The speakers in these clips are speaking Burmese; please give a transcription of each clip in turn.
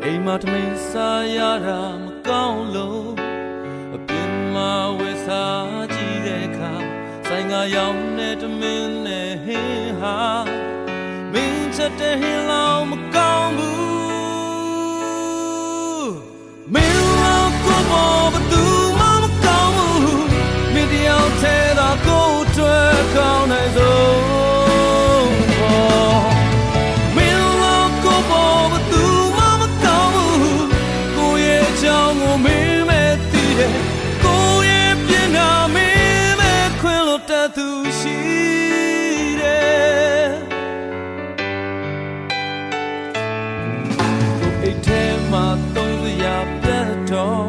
အိမ်မှာထမင်းစားရတာမကောင်းလို့အပြင်မှာဝယ်စားကြည့်တဲ့အခါဆိုင်ကရောင်းတဲ့ထမင်းနဲ့ဟင်းဟာမင်းချက်တဲ့ဟင်းလောက်မကောင်းဘူးမင်းလောက်ကိုပေါ်ဘသူမှမကောင်းဘူးမင်းတယောက်ထဲသာကိုယ်တွေ့ကောင်းနိုင်ဆုံးသူရှိတယ်ကိုအိတ်ထဲမှာသုံးစရာပြတ်တော့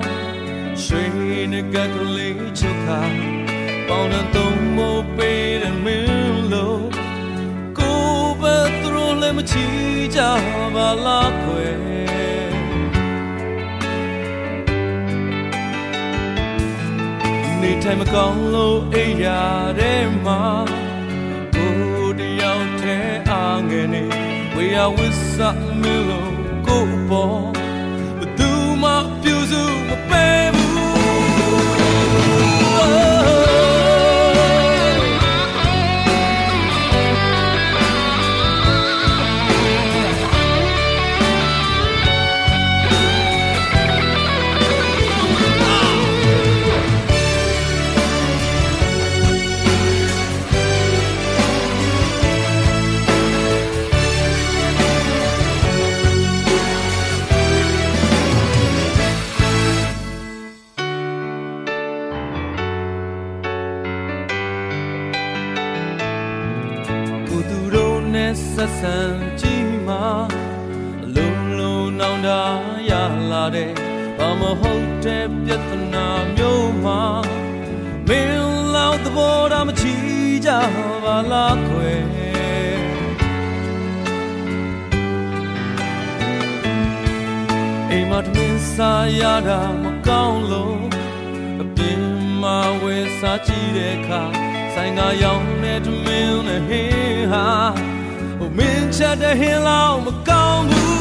ရွှေနဲ့ကကလေးချုပ်ခါပေါင်းတဲ့သုံးမိုးပေးတဲ့မင်းလို့ကိုပဲသူတို့လည်းမချီကြပါလားခွဲနေထိုင်မကောင်းလို့အိမ်ရတဲ့မှာကိုတယောက်တည်းအားငယ်နေဝေယဝစ်စမလို့ကိုပေါ်ဘသူမှပြုစုမပေးဘူးသူတို့နဲ့ဆက်ဆံကြည့်မှာအလုံးလုံးနောင်တရလာတဲ့ဘာမဟုတ်တဲ့ပြဿနာမျိုးမှာမင်းလောက်သဘောထားမချီကြပါလားခွဲအိမ်မှာတမင်စားရတာမကောင်းလို့အပြင်မှာဝယ်စားကြည့်တဲ့အခါဆိုင်ကရောင်းတဲ့ထမင်းနဲ့ဟင်းဟာမင်းချက်တဲ့ဟင်းလောက်မကောင်းဘူး